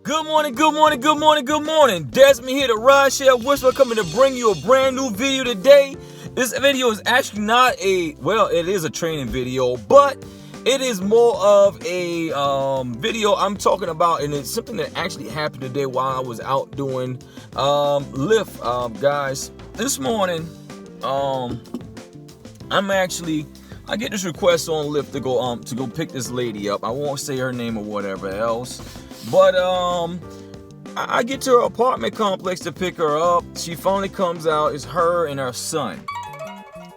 Good morning, good morning, good morning, good morning. Desmond here, the Rideshare Whisperer, coming to bring you a brand new video today. This video is actually not it is a training video, but it is more of a video I'm talking about, and it's something that actually happened today while I was out doing Lyft. Guys, this morning, I get this request on Lyft to go pick this lady up. I won't say her name or whatever else. But I get to her apartment complex to pick her up. She finally comes out. It's her and her son.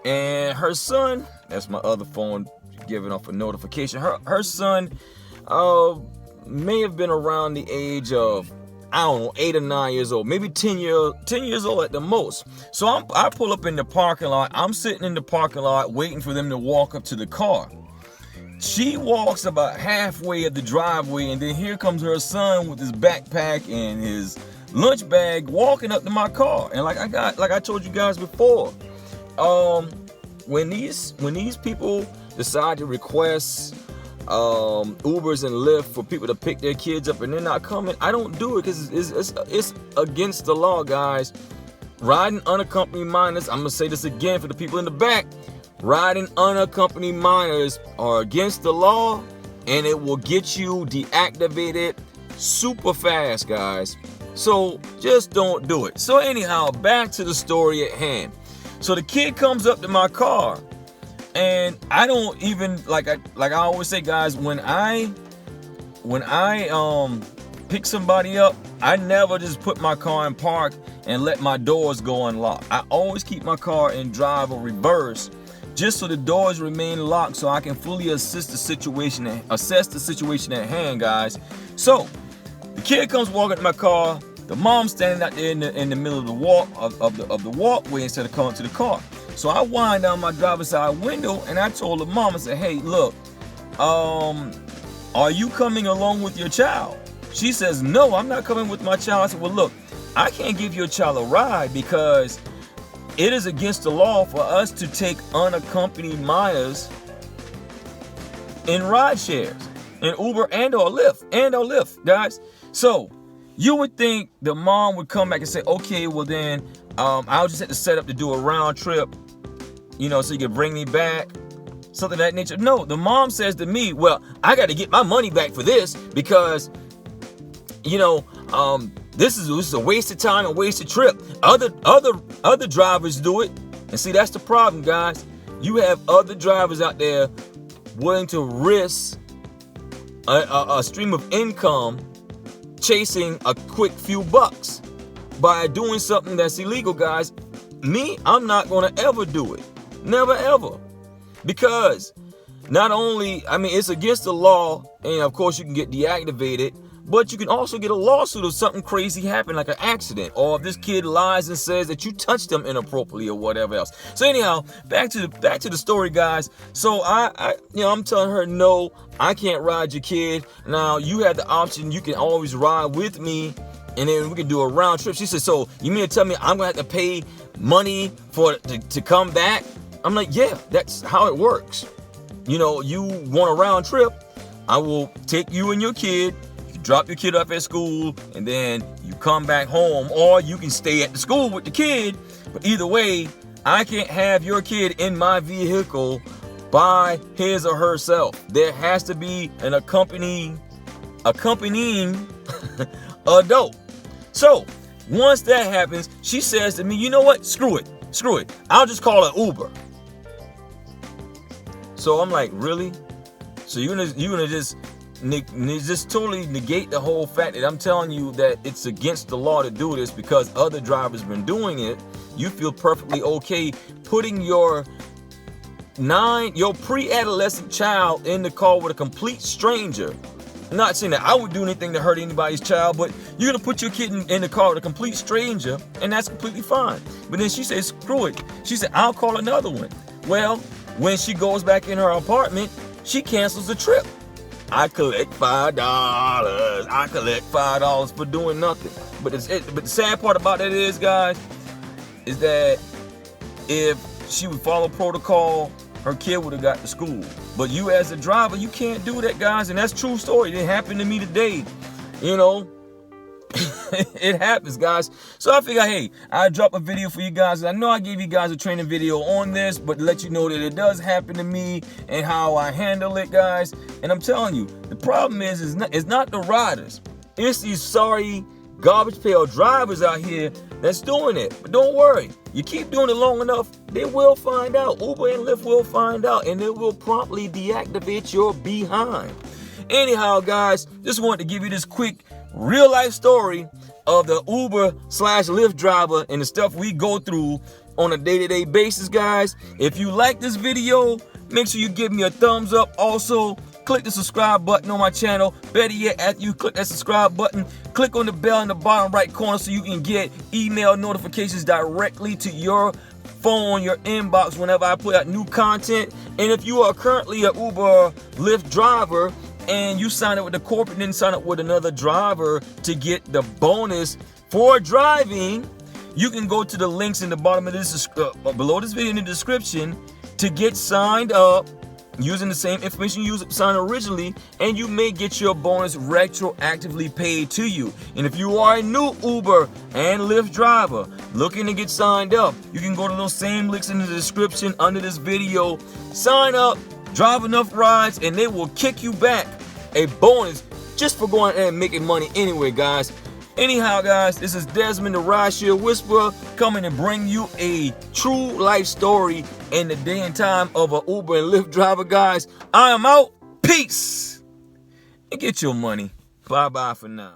And her son, that's my other phone giving off a notification. Her son may have been around the age of, I don't know, 8 or 9 years old, maybe 10 years old at the most. So I pull up in the parking lot. I'm sitting in the parking lot waiting for them to walk up to the car. She walks about halfway of the driveway, and then here comes her son with his backpack and his lunch bag walking up to my car. And like I told you guys before, when these people decide to request Ubers and Lyft for people to pick their kids up and they're not coming, I don't do it because it's against the law, guys. Riding unaccompanied minors, I'm gonna say this again for the people in the back. Riding unaccompanied minors are against the law, and it will get you deactivated super fast, guys. So just don't do it. So anyhow, back to the story at hand. So the kid comes up to my car, and I don't even like I always say, guys, when I pick somebody up, I never just put my car in park and let my doors go unlocked. I always keep my car in drive or reverse, just so the doors remain locked, so I can fully assess the situation at hand, guys. So the kid comes walking to my car. The mom's standing out there in the middle of the walkway instead of coming to the car. So I wind down my driver's side window and I told the mom, I said, "Hey, look, are you coming along with your child?" She says, "No, I'm not coming with my child." I said, "Well, look, I can't give your child a ride because it is against the law for us to take unaccompanied minors in ride shares, in Uber and or Lyft, guys." So you would think the mom would come back and say, "Okay, well then, I'll just have to set up to do a round trip, so you can bring me back," something of that nature. No, the mom says to me, "Well, I got to get my money back for this because, this is a waste of time and waste of trip. Other drivers do it." And see, that's the problem, guys. You have other drivers out there willing to risk a stream of income chasing a quick few bucks by doing something that's illegal, guys. Me, I'm not going to ever do it. Never, ever. Because not only, it's against the law, and of course you can get deactivated, but you can also get a lawsuit if something crazy happened, like an accident, or if this kid lies and says that you touched them inappropriately or whatever else. So anyhow, back to the story, guys. So I'm telling her, "No, I can't ride your kid. Now you have the option. You can always ride with me, and then we can do a round trip." She said, "So you mean to tell me I'm gonna have to pay money to come back?" I'm like, "Yeah, that's how it works. You want a round trip? I will take you and your kid. Drop your kid up at school, and then you come back home, or you can stay at the school with the kid. But either way, I can't have your kid in my vehicle by his or herself. There has to be an accompanying adult." So once that happens, she says to me, "You know what? Screw it. I'll just call an Uber." So I'm like, "Really? So you're gonna just totally negate the whole fact that I'm telling you that it's against the law to do this because other drivers have been doing it? You feel perfectly okay putting your pre-adolescent child in the car with a complete stranger?" I'm not saying that I would do anything to hurt anybody's child, but you're gonna put your kid in the car with a complete stranger, and that's completely fine. But then she says, "Screw it." She said, "I'll call another one." Well, when she goes back in her apartment, she cancels the trip. I collect $5 for doing nothing. But the sad part about that is, guys, is that if she would follow protocol, her kid would have got to school. But you as a driver, you can't do that, guys. And that's a true story. It happened to me today. It happens, guys. So I figure, hey, I'll drop a video for you guys. I know I gave you guys a training video on this, but to let you know that it does happen to me and how I handle it, guys. And I'm telling you, the problem is it's not the riders. It's these sorry garbage pail drivers out here that's doing it. But don't worry, you keep doing it long enough, they will find out. Uber and Lyft will find out, and it will promptly deactivate your behind. Anyhow, guys, just wanted to give you this quick real life story of the Uber/Lyft driver and the stuff we go through on a day-to-day basis, guys. If you like this video, make sure you give me a thumbs up. Also, click the subscribe button on my channel. Better yet, after you click that subscribe button, click on the bell in the bottom right corner so you can get email notifications directly to your phone, your inbox, whenever I put out new content. And if you are currently an Uber Lyft driver and you sign up with the corporate and then sign up with another driver to get the bonus for driving, you can go to the links in the bottom of this below this video in the description to get signed up using the same information you signed originally, and you may get your bonus retroactively paid to you. And if you are a new Uber and Lyft driver looking to get signed up, you can go to those same links in the description under this video, sign up, drive enough rides, and they will kick you back a bonus just for going and making money anyway, guys. Anyhow, guys, this is Desmond the Rideshare Whisperer coming to bring you a true life story in the day and time of an Uber and Lyft driver, guys. I am out. Peace. And get your money. Bye-bye for now.